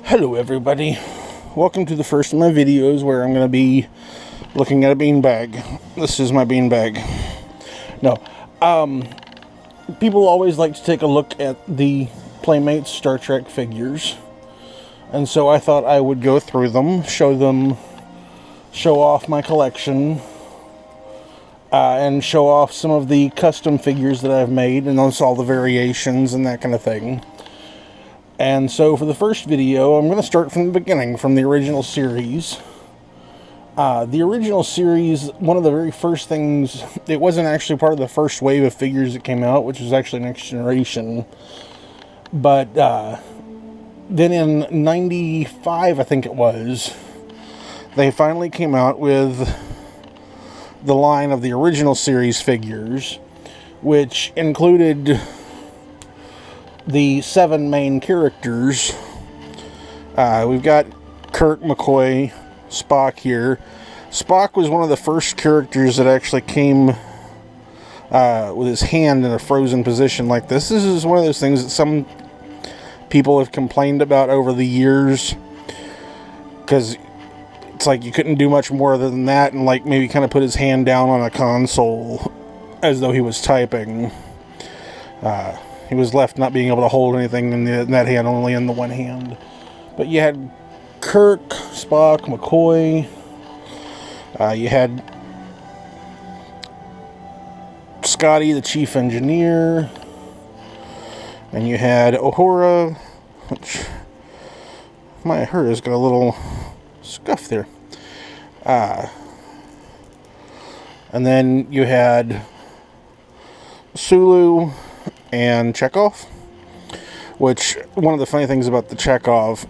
Hello everybody, welcome to the first of my videos where I'm going to be looking at a beanbag. This is my beanbag. No, people always like to take a look at the Playmates Star Trek figures, and so I thought I would go through them, show off my collection, and show off some of the custom figures that I've made, and also all the variations and that kind of thing. And so for the first video, I'm going to start from the beginning, from the original series. The original series, one of the very first things, it wasn't actually part of the first wave of figures that came out, which was actually Next Generation. But then in 95, I think it was, they finally came out with the line of the original series figures, which included the 7 main characters. We've got Kirk, McCoy, Spock here. Spock was one of the first characters that actually came with his hand in a frozen position like this. This is one of those things that some people have complained about over the years, because it's like you couldn't do much more other than that, and like maybe kind of put his hand down on a console as though he was typing. He was left not being able to hold anything in that hand, only in the one hand. But you had Kirk, Spock, McCoy. You had Scotty, the chief engineer. And you had Uhura, which her has got a little scuff there. And then you had Sulu and Chekhov, which, one of the funny things about the Chekhov,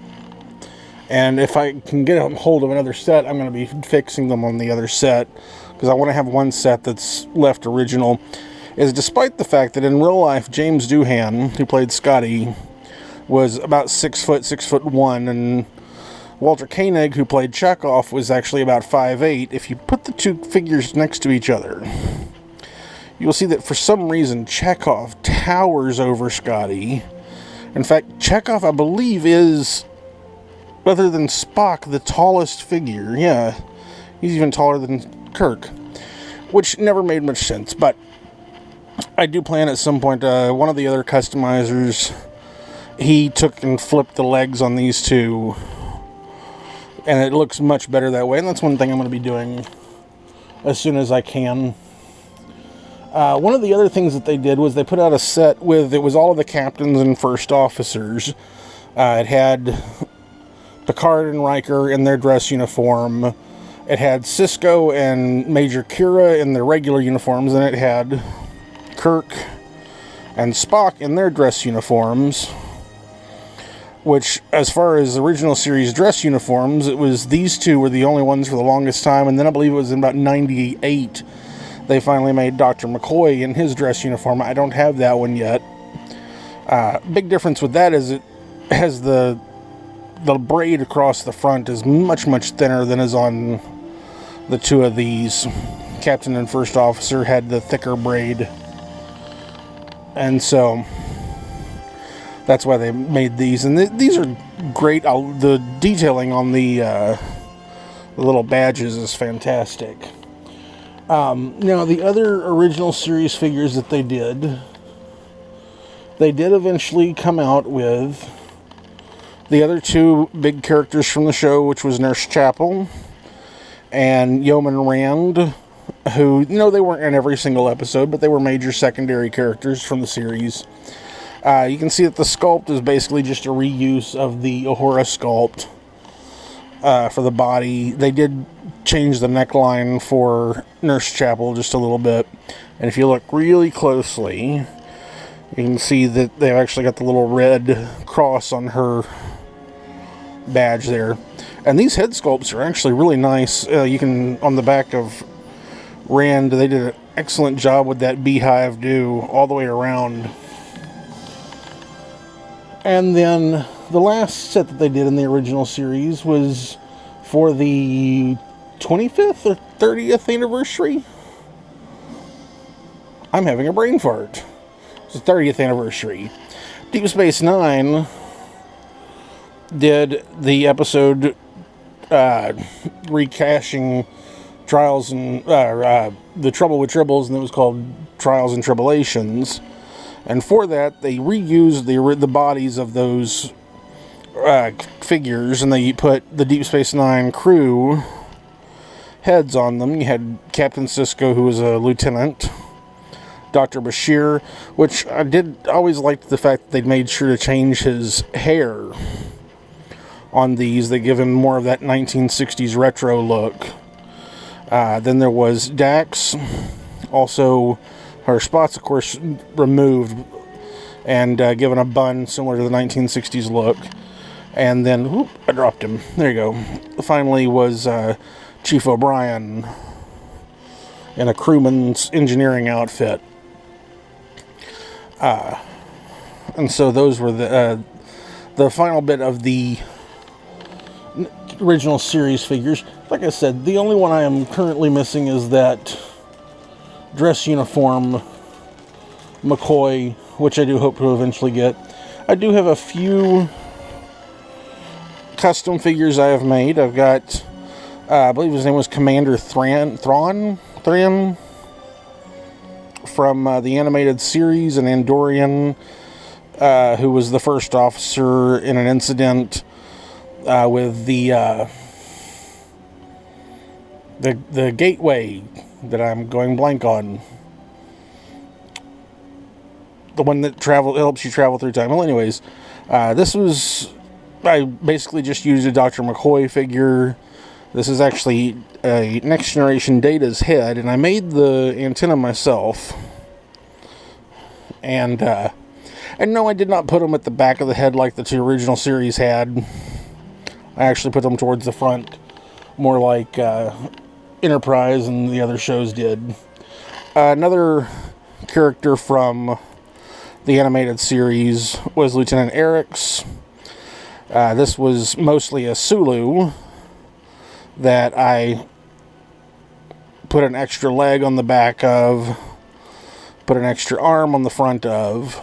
and if I can get a hold of another set, I'm going to be fixing them on the other set, because I want to have one set that's left original, is despite the fact that in real life, James Doohan, who played Scotty, was about 6 foot, 6'1", and Walter Koenig, who played Chekhov, was actually about 5'8". If you put the two figures next to each other, you will see that for some reason Chekhov towers over Scotty. In fact, Chekhov, I believe, is, other than Spock, the tallest figure. Yeah, he's even taller than Kirk, which never made much sense. But I do plan at some point, one of the other customizers, he took and flipped the legs on these two, and it looks much better that way. And that's one thing I'm going to be doing as soon as I can. One of the other things that they did was they put out a set with, it was all of the captains and first officers. It had Picard and Riker in their dress uniform. It had Sisko and Major Kira in their regular uniforms. And it had Kirk and Spock in their dress uniforms. Which, as far as original series dress uniforms, it was these two were the only ones for the longest time. And then I believe it was in about 98... they finally made Dr. McCoy in his dress uniform. I don't have that one yet. Big difference with that is it has the braid across the front is much, much thinner than is on the two of these. Captain and First Officer had the thicker braid. And so that's why they made these. And these are great. The detailing on the little badges is fantastic. Now, the other original series figures that they did eventually come out with the other two big characters from the show, which was Nurse Chapel and Yeoman Rand, who, they weren't in every single episode, but they were major secondary characters from the series. You can see that the sculpt is basically just a reuse of the Uhura sculpt for the body. They did change the neckline for Nurse Chapel just a little bit, and if you look really closely, you can see that they've actually got the little red cross on her badge there. And these head sculpts are actually really nice. You can, on the back of Rand, they did an excellent job with that beehive do all the way around. And then the last set that they did in the original series was for the 25th or 30th anniversary. I'm having a brain fart. It's the 30th anniversary. Deep Space Nine did the episode recaching Trials and The Trouble with Tribbles, and it was called Trials and Tribulations. And for that, they reused the bodies of those figures, and they put the Deep Space Nine crew heads on them. You had Captain Sisko, who was a lieutenant, Dr. Bashir, which I did always liked the fact that they'd made sure to change his hair on these. They give him more of that 1960s retro look. Then there was Dax, also her spots, of course, removed and given a bun similar to the 1960s look. And then, whoop, I dropped him. There you go. Finally was Chief O'Brien in a crewman's engineering outfit. And so those were the final bit of the original series figures. Like I said, the only one I am currently missing is that dress uniform McCoy, which I do hope to eventually get. I do have a few custom figures I have made. I've got, I believe his name was Commander Thrawn from the animated series, an Andorian who was the first officer in an incident with the gateway that I'm going blank on. The one that helps you travel through time. Well, anyways, this was, I basically just used a Dr. McCoy figure. This is actually a Next Generation Data's head, and I made the antenna myself. And no, I did not put them at the back of the head like the two original series had. I actually put them towards the front, more like Enterprise and the other shows did. Another character from the animated series was Lieutenant Eric's. This was mostly a Sulu that I put an extra leg on the back of, put an extra arm on the front of,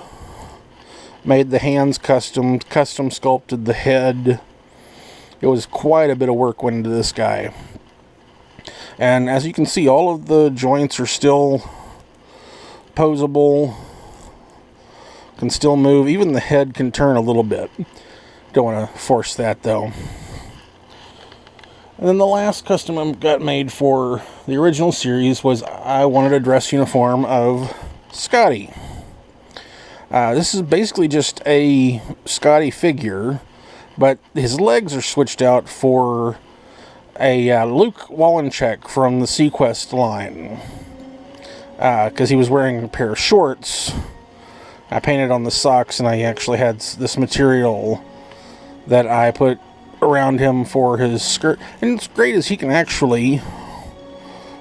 made the hands custom sculpted the head. It was quite a bit of work went into this guy. And as you can see, all of the joints are still posable, can still move. Even the head can turn a little bit. Don't want to force that though. And then the last custom I got made for the original series was I wanted a dress uniform of Scotty. This is basically just a Scotty figure, but his legs are switched out for a Luke Wallencheck from the Sequest line. Because he was wearing a pair of shorts. I painted on the socks, and I actually had this material that I put around him for his skirt. And it's great as he can actually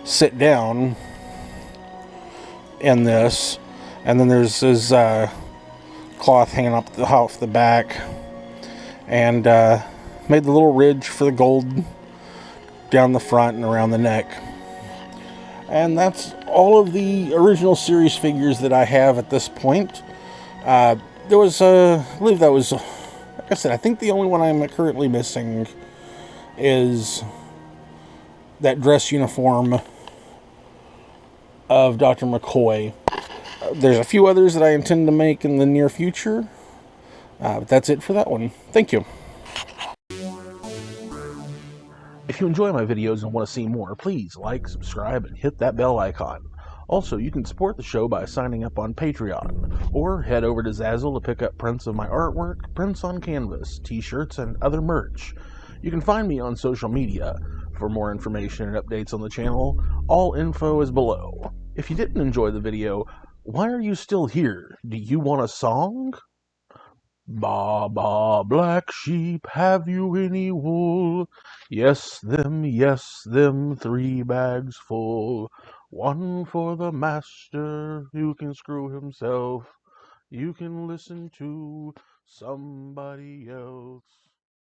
sit down in this. And then there's his cloth hanging off the back. And made the little ridge for the gold down the front and around the neck. And that's all of the original series figures that I have at this point. There was, I believe that was, like I said, I think the only one I'm currently missing is that dress uniform of Dr. McCoy. There's a few others that I intend to make in the near future. But that's it for that one. Thank you. If you enjoy my videos and want to see more, please like, subscribe, and hit that bell icon. Also, you can support the show by signing up on Patreon, or head over to Zazzle to pick up prints of my artwork, prints on canvas, t-shirts, and other merch. You can find me on social media. For more information and updates on the channel, all info is below. If you didn't enjoy the video, why are you still here? Do you want a song? Ba, ba, black sheep, have you any wool? Yes, them, 3 bags full. One for the master who can screw himself. You can listen to somebody else.